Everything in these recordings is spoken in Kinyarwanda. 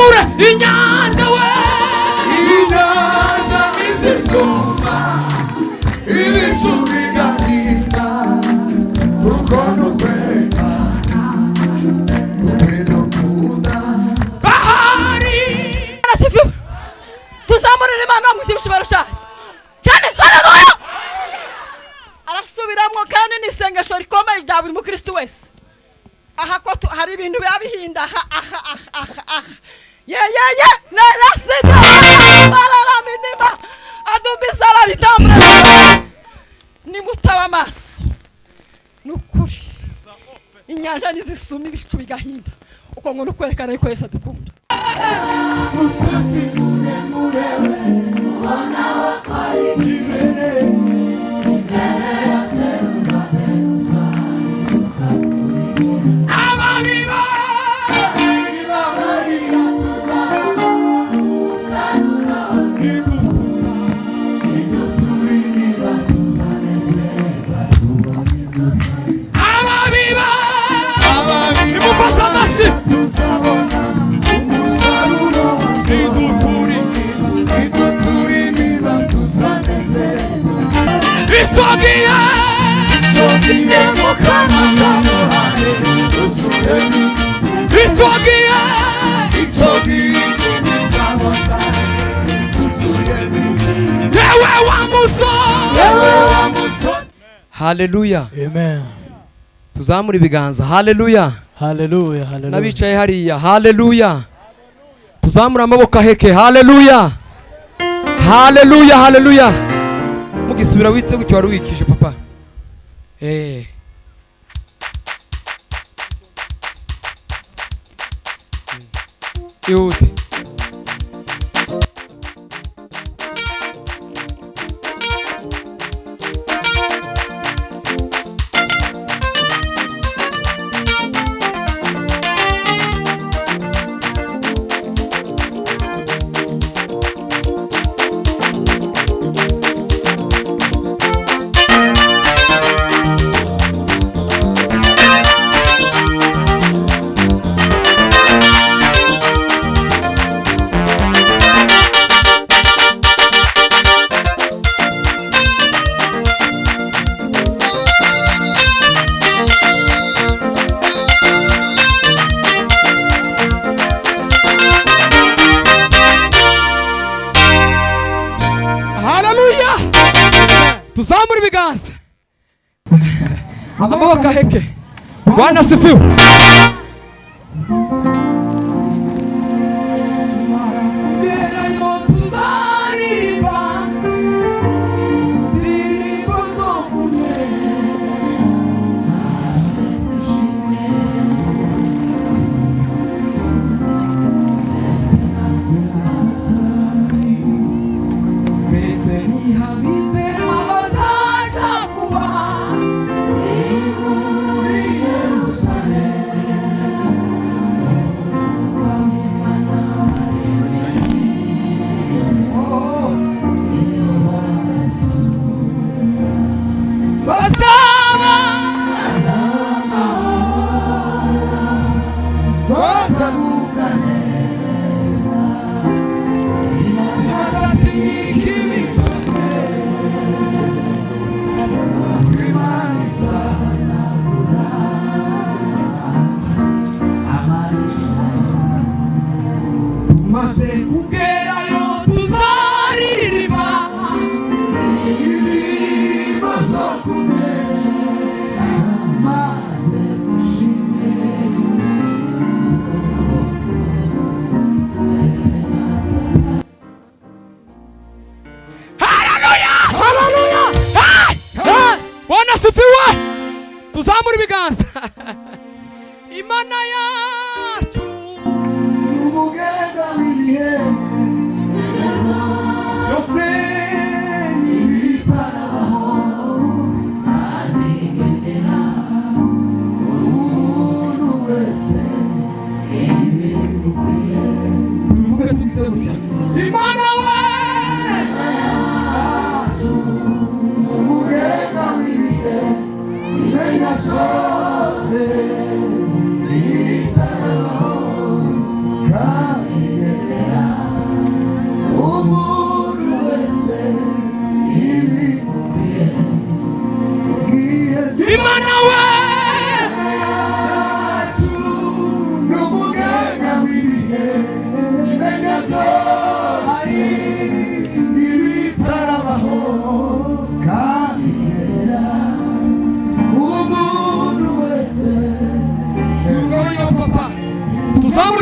tuzamure inyanza we inyanza izisuma ibicu bigahinda kuko nukwerekana ukwedokunda bahari arasifu tuzamure Imana mu cyubahiro cyayo cyane haleluya arasubiramwo kandi nisengesho rikomeye rya buri mukristo wese aha ko hari ibintu bihinda aha ye narasida barara minima adubisara ritambre ni mutaba maso nukuri inyanja nizisuma ibicu bigahinda uko ngo nukwerekana yuko Yesu adukunda musasi mure ubona wakari imbere ya Seruma Berusa ababiba Maria tuzana usarura iduturi niba tuzanezerwa ababiba imufasha amashi tuzabona umusaruro iduturi niba tuzanezerwa Istogiye mukama kamuhane usubeni Istogiye nizabosane susuyeni yewe wa muso Haleluya. Amen. Tuzamura ibiganza. Haleluya. Haleluya. Haleluya. Nabicaye hariya. Haleluya. Tuzamura amaboko aheke. Haleluya. Haleluya. Haleluya. Mugisubira witse gutyo wari wikije papa. Yute. Tuzamura ibiganza. Amaboko aheke. Bwana asifiwe. Tuzamura ibiganza. Imana yacu umugenda w'ibihe yose nibitarabaho anigendera umuntu wese ibimukwiye tuvuge tugize gutya Imana yacu umugenda w'ibihe imenya zose nibitarabaho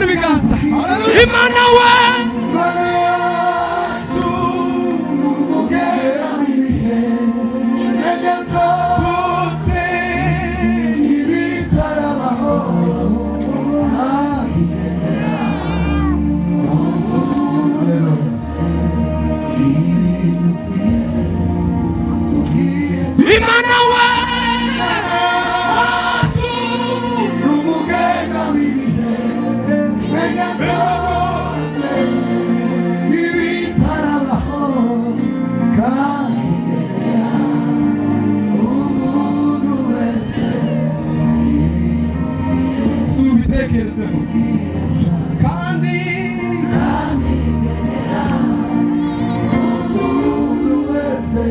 ibiganza Imana we Imana yacu umugera w'ibihe intege zose ibitarabaho abigenera umuntu wese ibintu tugiye Imana we n'umugega w'ibihe intege zose n'ibitarabaho kabigenera umuntu wese subitekerezeho kandi umuntu wese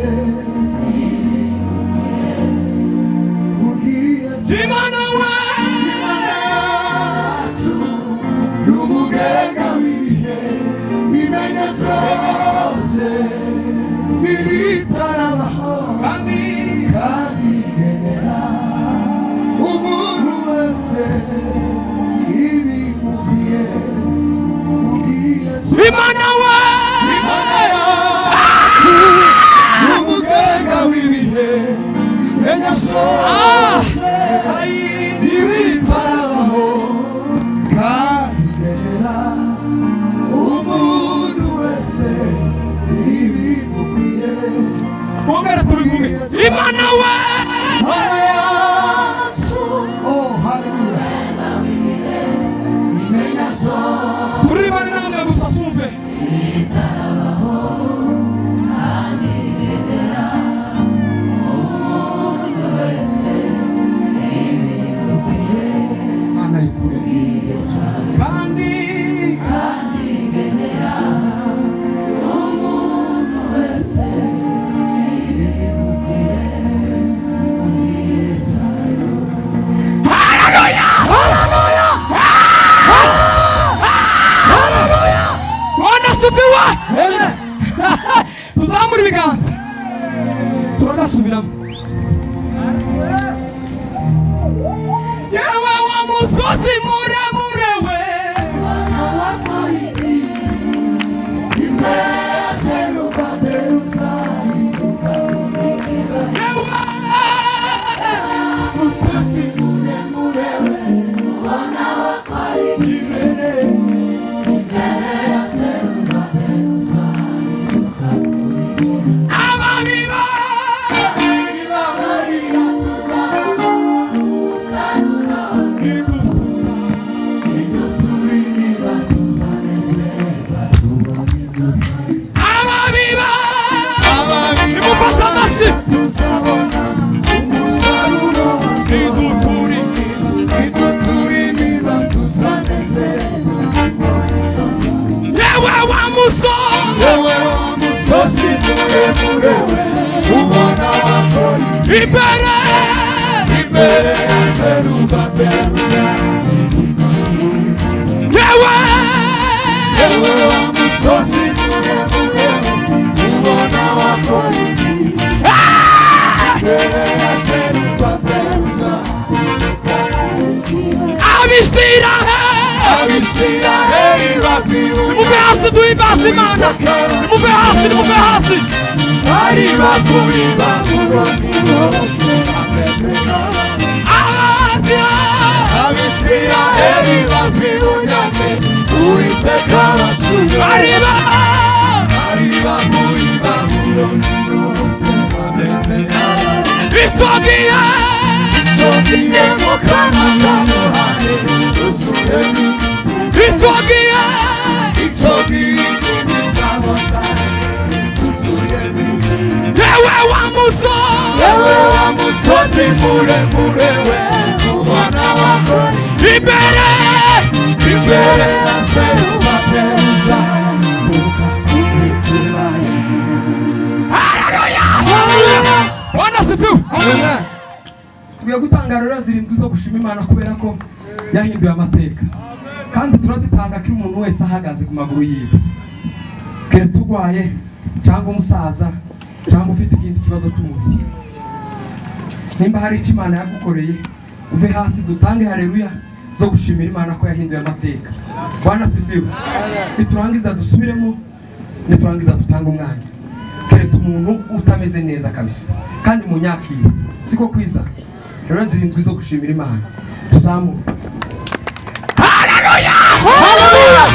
ugiye Imana we yacu n'umugega w'ibihe imenya zose n'ibitarabaho kandi kabigenera umuntu wese ibimukwiye ugiye Imana we Imana yacu n'umugega w'ibihe imenya zose n'ibitarabaho kabigenera umuntu wese ibimukwiye Bongera tubivuge Imana we Imana yacu oh haleluya imenya zose turibane namwe gusa twumve Imana ikure kandi Bwana sifiwe tuzamura ibiganza turagasubiramo yewe wa musozi muremure we imeze rubaberuza yewe musozi muremure we ababiba iduturi niba tuzanezerwa ababiba ababiba nimufashe amashyi tuzabona umusaruro iduturi iduturi niba tuzanezerwa yewe wa musozi yewe wa musozi muremure we ubona wakora imbere imbere ya Zerubabeluza yewe yewe wa musozi muremure ubona wakora imbere ya Zerubabeluza Abisiraheli bavibuye nimuve hasi duhimbaze Imana nimuve hasi bari bavuye i Babuloni bose bameze Abisiraheli bavibuye Uwiteka bacuye bari bavuye i Babuloni bose bameze Tugiye mu kanwa ka Yohane dusubiremo Itogiye indimi zabo zusubiremo yewe wa musozi muremure we ubona wakora imbere imbere ya Zerubabeluza Bwana sifiwe tugiye gutanga rero zirindwi zo gushima Imana kubera ko yahinduye amateka kandi turazitanga ko umuntu wese ahagaze ku maguru yiwe keretse urwaye cyangwa umusaza cyangwa ufite ikindi kibazo cy'umubiri nimba hari icyo Imana yagukoreye uve hasi dutange haleluya zo gushimira Imana ko yahinduye amateka. Bwana asifiwe. Niturangiza dusubiremo, niturangiza dutanga umwanya. Keretse umuntu utameze neza kabisa kandi munyakire siko kwiza. Rero zirindwi zo gushimira Imana. Tuzamuke. Haleluya! Haleluya!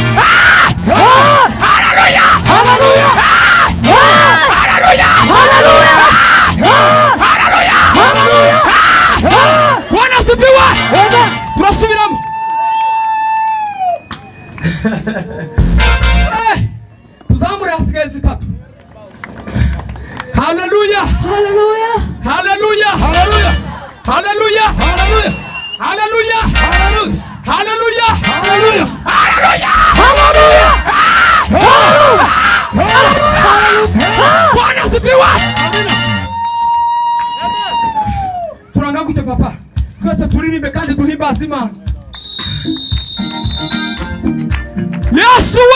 Haleluya! Haleluya! Haleluya! Haleluya! Haleluya! Haleluya! Bwana asifiwe. Turasubiramo. Tuzamure hasigaye zitatu. Haleluya! Haleluya! Haleluya! Haleluya! Haleluya! Haleluya! Haleluya! Haleluya! Haleluya! Haleluya! Haleluya! Haleluya! Bwana asifiwe. Turanga gute papa? Twese turirimbe kandi duhimbaze Imana. Yesu we!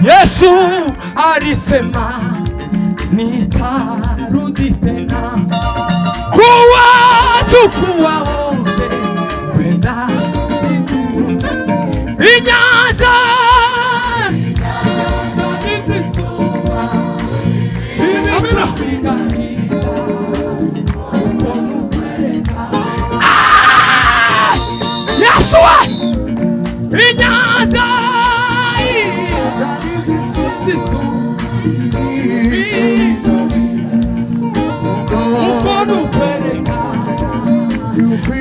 Yesu alisema nitarudi tena kuwachukua wote kwenda mbinguni. Inyanza nizisoma. Amina. Yesu inyanza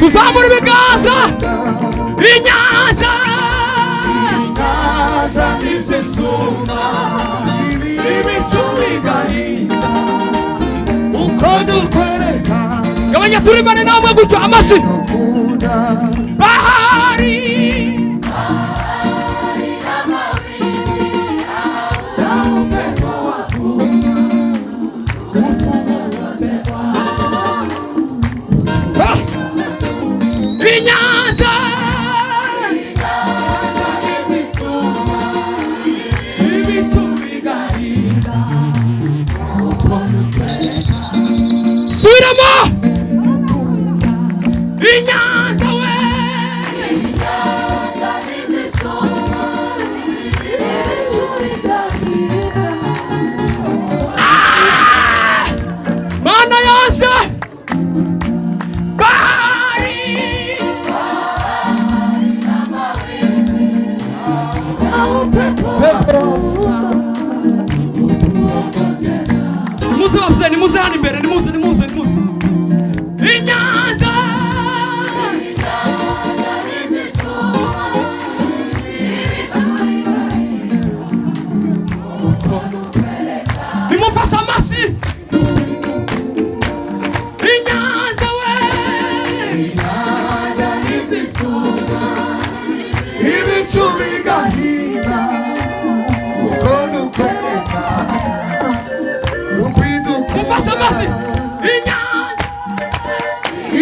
tuzamura ibiganza. Inyanza nizisuma ibicu bigahinda uko dukwereka. Gabanya turimane namwe gutyo amashyi. Bahari Inyanza nizisuma ibicu bigahinda uko dukwereka. Subiramo. Inyanza we! Inyanza nizisuma ibicu bigahinda. Mana yanze muze bafise nimuze hano imbere nimuze. Inyanza nizisuma ibicu bigahinda. Nimufashe amashyi. Inyanza we! Inyanza nizisuma ibicu bigahinda uko dukwereka. Mufashe amashyi.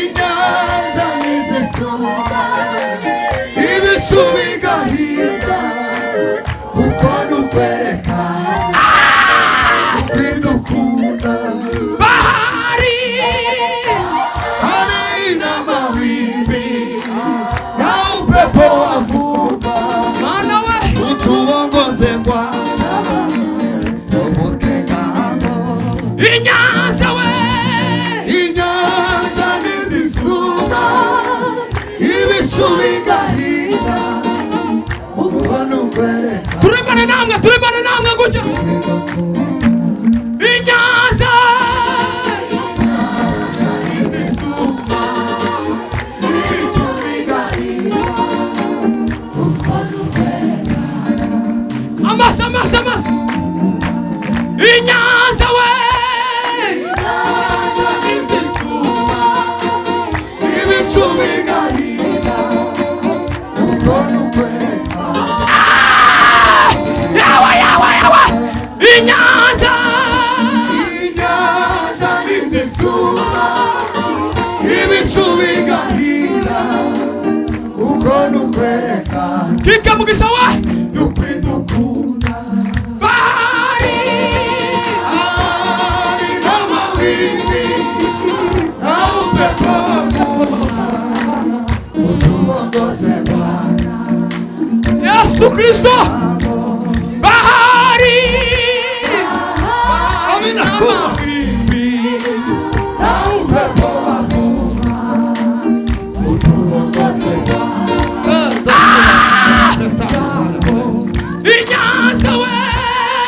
Inyanza nizisuma ibicu bigahinda uko dukwereka ukwidukunda. Bahari na mawimbi na upepo wavuta. Mana we utuongoze Bwana tuvuke ng'ambo. Inyanza we! Inyanza nizisuma ibicu bigahinda uko dukwereka. Turembane namwe gutyo. Inyanza nizisuma ibicu bigahinda uko dukwereka. Amasa. Inyanza we! Inyanza nizisuma ibicu bigahinda uko dukwereka. Yawa! Inyanza nizisuma ibicu bigahinda uko dukwereka. Kika mugisha we! Dukwidukunda. Bahari na mawimbi Yesu Kristo bahari Amina koma inyanza we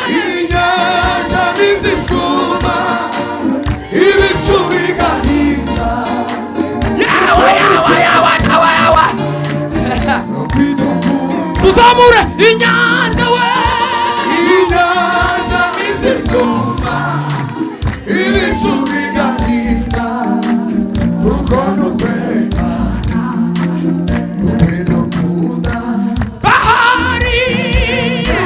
Inyanza nizisuma ibicu bigahinda yawa tuzamure inyanza we Inyanza nizisuma ibicu bigahinda kuko nukwerekana ukwidukunda bahari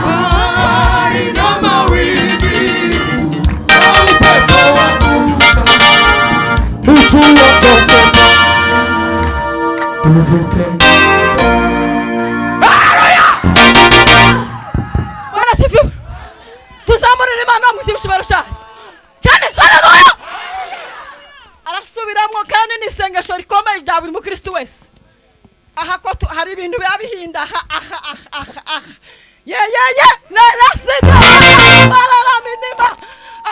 bahari n'amawimbi upepo wavuga utuwakoseka tuvuke Bwana sifiwe. Tuzamurire Imana mu cyubahiro cyayo. Cyane haleluya. Arasubiramo kandi n'isengesho rikomeye rya buri mukristo wese. Aha ko hari ibintu bihinda aha. Ye narasida. Barara minima.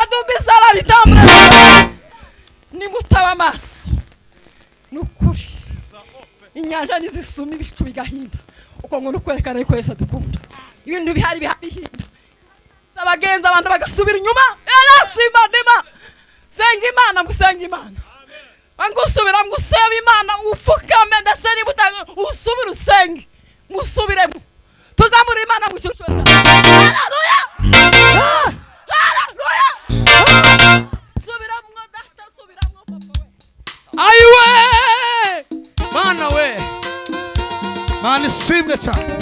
Adubisala litambre. Nimutaba amaso. Nukuri. Inyanja nizisuma ibicu bigahinda. Uko ngo nukwerekana yuko Yesu adukunda. Ibintu bihari bihinda. Abagenzi abantu bagasubira inyuma. Yarasima ndima. Senga Imana musenga Imana. Bangusubira ngusaba Imana ufukame ndetse nibutanga usubira usenge. Musubiremo. Tuzamura Imana mu cyubahiro. Haleluya. Haleluya. Subiramo data subiramo papa we. ayiwe mana we Mana ishimwe cyane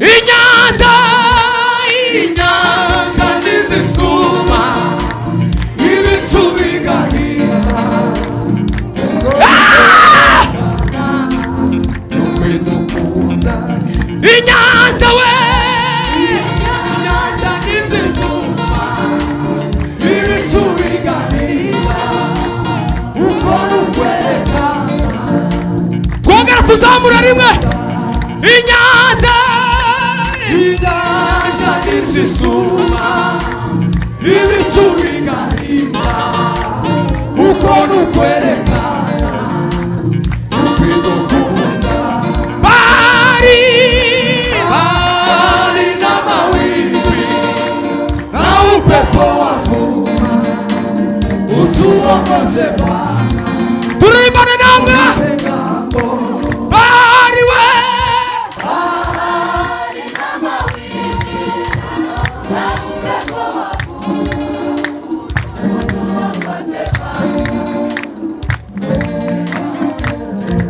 inyanza Inyanza nizisuma ibicu bigahinda ukwidukunda inyanza we inyanza nizisuma ibicu bigahinda uko nukwerekana twongera tuzamura rimwe inyanza Inyanza nizisuma ibicu bigahinda uko nukwerekana ukwidukunda bahari bahari n'amawimbi na upepo wavuma utuongoze Bwana turirimbane namwe Ngambo bahari we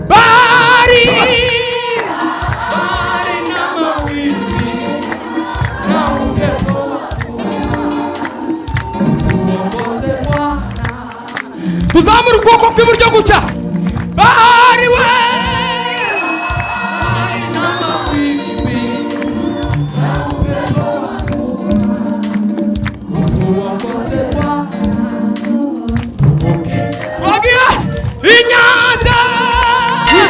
bahari tuzamura ukuboko kw'iburyo gutya bahari we twagira inyanza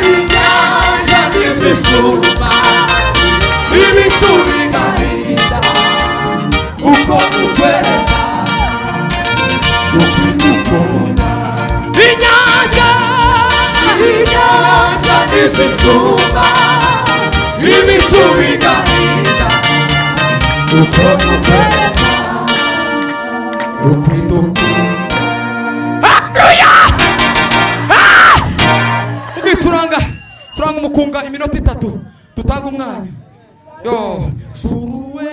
Inyanza nizisuma ibicu bigahinda uko nukwerekana ukwidukunda inyanza Inyanza nizisuma ibicu bigahinda uko nukwerekana ukwidukunda turanga umukunga iminota 3 tutanga umwanya yo shuruwe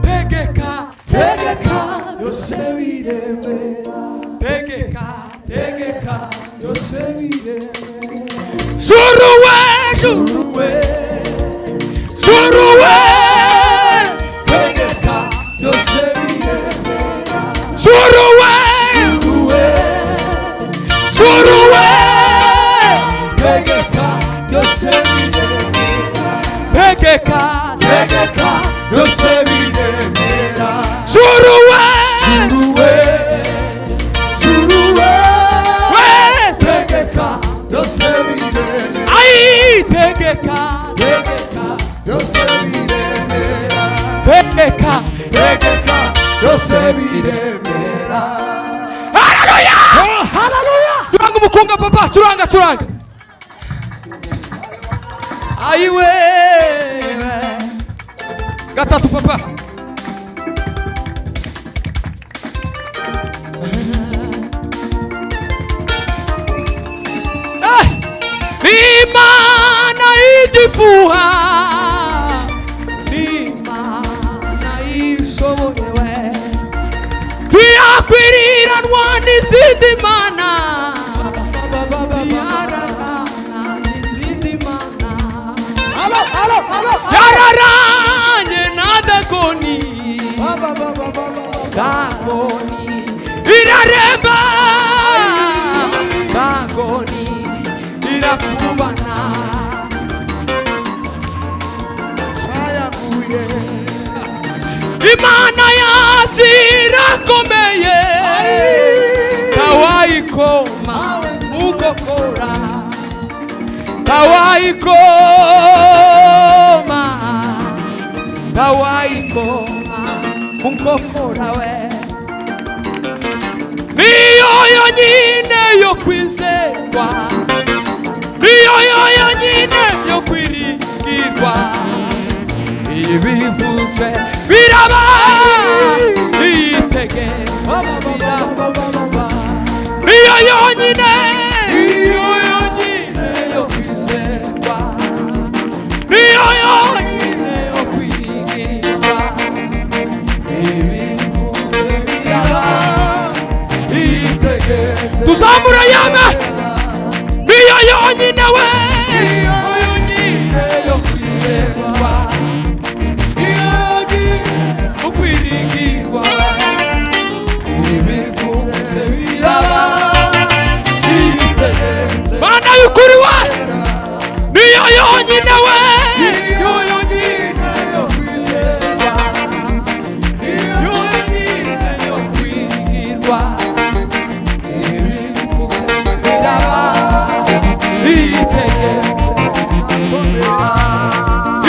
tegeka yose biremera tegeka yose biremera shuruwe tegeka yose biremera shuruwe tegeka yose biremera tegeka tegeka byose biremera juruwe juruwe juruwe tegeka byose biremera ai tegeka tegeka byose biremera tegeka tegeka byose biremera haleluya haleluya turanga umukunga papa turanga aiwe gatatu papa Imana igifuha Imana ishoboye tiyakwiriranwa n'izindi mana yararana n'izindi mana yararanye na Dagoni Dagoni iraremba Dagoni irakubana shayaguye Imana yacu irakomeye tawayikoma mugokora tawayikoma mugokora we niyo yonyine yo kwizerwa niyo yonyine yo kwiringirwa ibivuze biraba iyitegetse biraba niyo yonyine yo kwizerwa niyo yonyine yo kwiringirwa ibivuze biraba iyitegetse tuzamura yame niyo yonyine we niyo yonyine yo kwizerwa ukwiringirwa ibivuze biraba Mana y'ukuri we niyo yonyine we niyo yonyine yo kwizerwa niyo yonyine yo kwiringirwa ibivuze biraba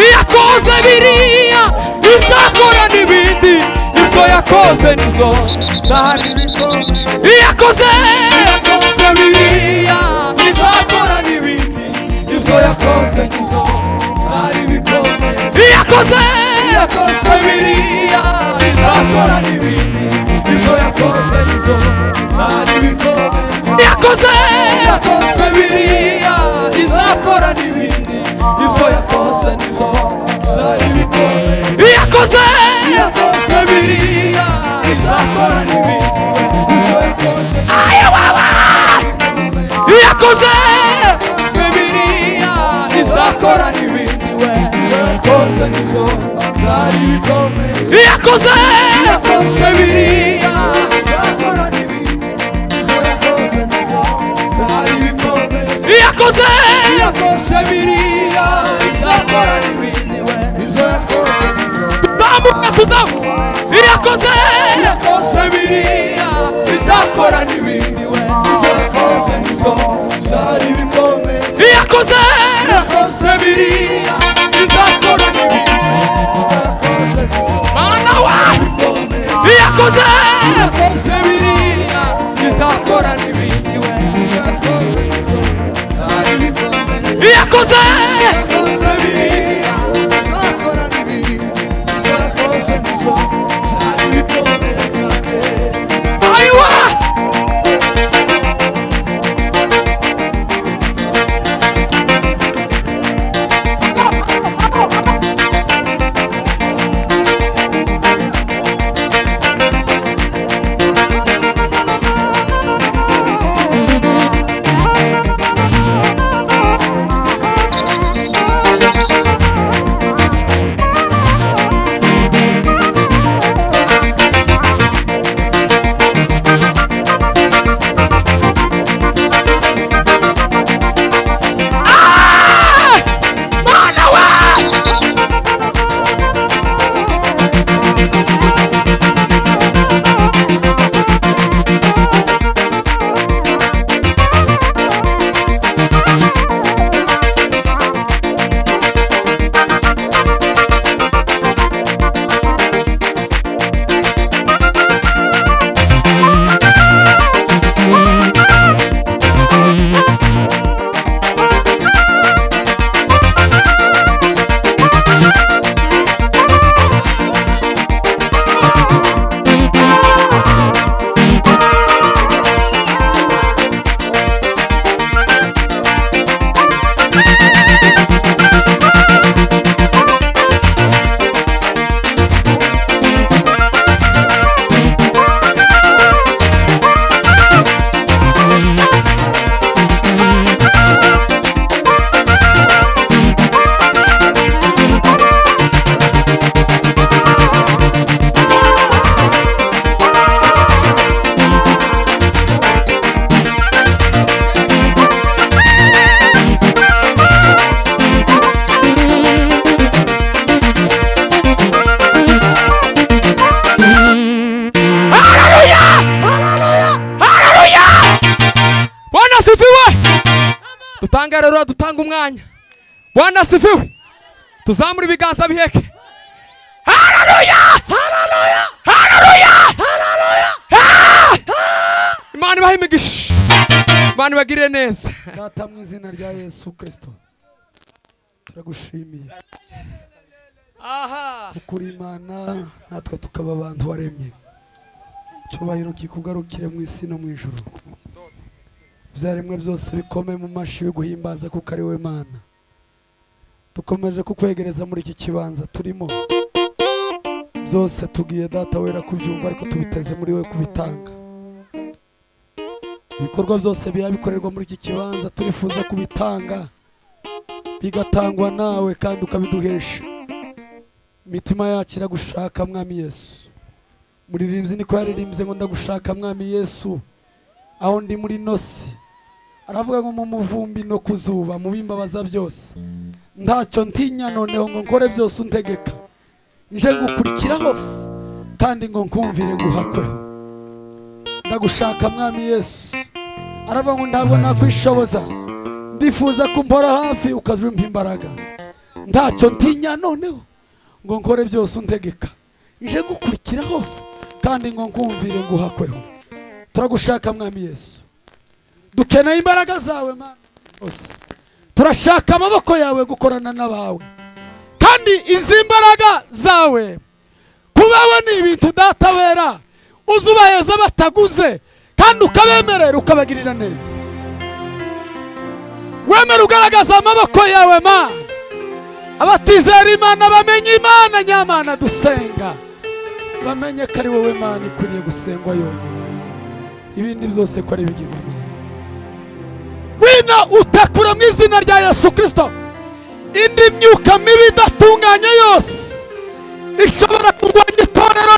iyakoze biriya izakora n'ibindi ibyo yakoze nizo zari bikomeye iyakoze biriya izakora n'ibindi ibyo yakoze nizo zari bikomeye iyakoze biriya izakora n'ibindi ibyo yakoze nizo zari bikomeye iyakoze biriya izakora n'ibindi ibyo yakoze nizo zari bikomeye iyakoze biriya izakora n'ibindi ibyo yakoze ayababa iyakoze biriya izakora n'ibindi we yakoze nizo zari bikomeye iyakoze biriya izakora n'ibindi ibyo yakoze nizo zari bikomeye iyakoze biriya izakora n'ibindi we ibyo yakoze nizo tuzamuka iyakoze biriya izakora n'ibindi we ibyo yakoze nizo zari bikomeye iyakoze biriya izakora n'ibindi mana wa iyakoze biriya izakora n'ibindi we iyakoze biriya izakora n'ibindi ibyo yakoze nizo zari bikomeye aywa Bwana asifiwe. Tuzamura ibiganza biheke. Haleluya! Haleluya! Haleluya! Haleluya! Imana ibahe imigisha. Imana ibagirire neza. Data mu izina rya Yesu Kristo turagushimiye. Aha. Ukuri Imana natwe tukaba abantu waremye. Cyubahiro kikugarukire mu isi no mu ijuru. Byaremwe byose bikome mu mashi biguhimbaza kuko ari we Mana. Dukomeje kukwegereza muri iki kibanza turimo. Byose tugiye Data wera kubyumva ariko tubiteze muri we kubitanga. Ibikorwa byose bikorerwa muri iki kibanza turifuza kubitanga. Bigatangwa nawe kandi ukabiduhesha. Imitima yacu iragushaka Mwami Yesu. Muririmbyi niko yaririmbye ngo ndagushaka Mwami Yesu. Aho ndi muri nosi aravuga ngo mu muvumbi no kuzuba mu bimbabaza byose ntacyo ntinya noneho ngo nkore byose untegeka nje gukurikira hose kandi ngo nkumvire nguhakweho. Ndagushaka Mwami Yesu. Aravuga ngo ndabona kwishoboza ndifuza kumpora hafi ukazumpa imbaraga ntacyo ntinya noneho ngo nkore byose untegeka nje gukurikira hose kandi ngo nkumvire nguhakweho. Turagushaka Mwami Yesu. Dukeneye imbaraga zawe Mana Yesu. Turashaka amaboko yawe gukorana n'abawe kandi izi mbaraga zawe kubawe ni ibintu Data wera uzubaheza bataguze kandi ukabemerera ukabagirira neza. Wemera ugaragaza amaboko yawe Mana. Abatizera Imana bamenye Imana nyamana dusenga bamenye ko ari wowe Mana ikwiriye gusengwa yonyine. Ibindi byose ko ari bigirwa. Wina utakura mu izina rya Yesu Kristo indi myuka mibi idatunganye yose ishobora kurwanya itorero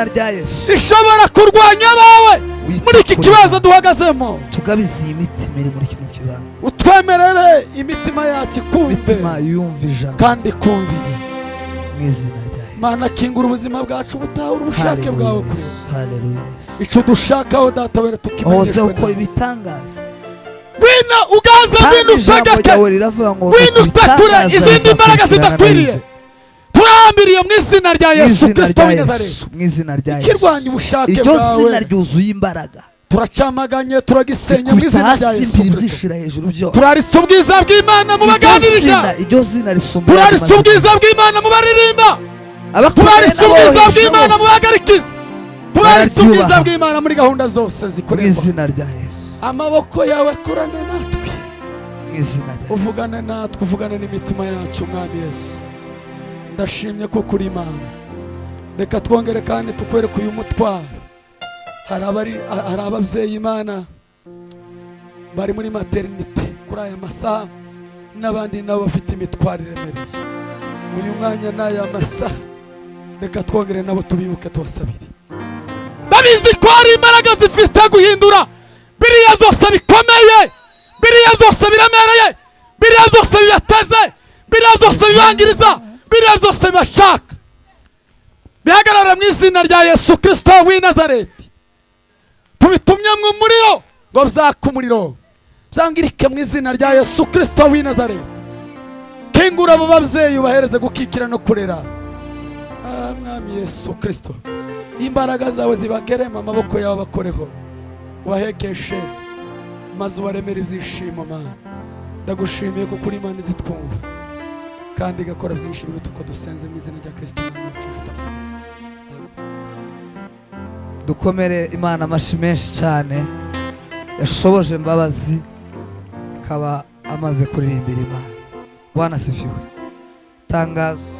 rya Yesu, ishobora kurwanya abawe muri iki kibazo duhagazemo. Tugabize imitima iri muri kino kibanza. Utwemerere imitima yacu kumve, imitima yumva ijambo kandi kumvire mu izina rya Yesu. Mana kingura ubuzima bwacu butahura ubushake bwawe kuri haleluya. Icyo dushakaho Data wera tukimenyeshwe ukora ibitangaza. Wina uganza bintu utegeke, wina utakure izindi mbaraga zidakwiriye. Turambiriye mu izina rya Yesu Kristo w'i Nazareti, mu izina rya Yesu. Kirwanya ubushake bwawe. Iryo zina ryuzuye imbaraga. Turacamaganye turagisenya mu izina rya Yesu Kristo. Turaritse ubwiza bw'Imana mu baganirija. Iryo zina risumba. Turaritse ubwiza bw'Imana mu baririmba. Turaritse ubwiza bw'Imana mu bagarikiza. Turaritse ubwiza bw'Imana muri gahunda zose zikorerwa. Mu izina rya Yesu. Amaboko yawe akorane natwe. Mu izina rya Yesu. Uvugane natwe, uvugane n'imitima yacu Mwami Yesu. Ndashimye ko kuri Imana. Reka twongere kandi tukwereke uyu mutwaro. Hari ababyeyi Imana bari muri maternité kuri aya masaha n'abandi nabo bafite imitwaro iremereye. Uyu mwanya n'aya masaha reka twongere nabo tubibuke tubasabire. Ndabizi ko hari imbaraga zifite guhindura biriya byose bikomeye, biriya byose biremereye, biriya byose bibateze, biriya byose bibangiriza, biriya byose bibashaka. Bihagarara mu izina rya Yesu Kristo w'i Nazareti. Tubitumye mu muriro ngo byaka umuriro, byangirike mu izina rya Yesu Kristo w'i Nazareti. Kingura abo babyeyi ubahereze gukikira no kurera. Mwami Yesu Kristo, imbaraga zawe zibageremo, amaboko yawe bakoreho, ubahekeshe maze ubaremere ibyishimo Mana. Ndagushimiye ko kuri Imana izitwumva kandi igakora byinshi biruta uko dusenze mu izina rya Kristo Umwami wacu Yesu. Dukomere Imana amashyi menshi cyane yashoboje imbabazi akaba amaze kuririmbira Imana. Bwana asifiwe. Tangazo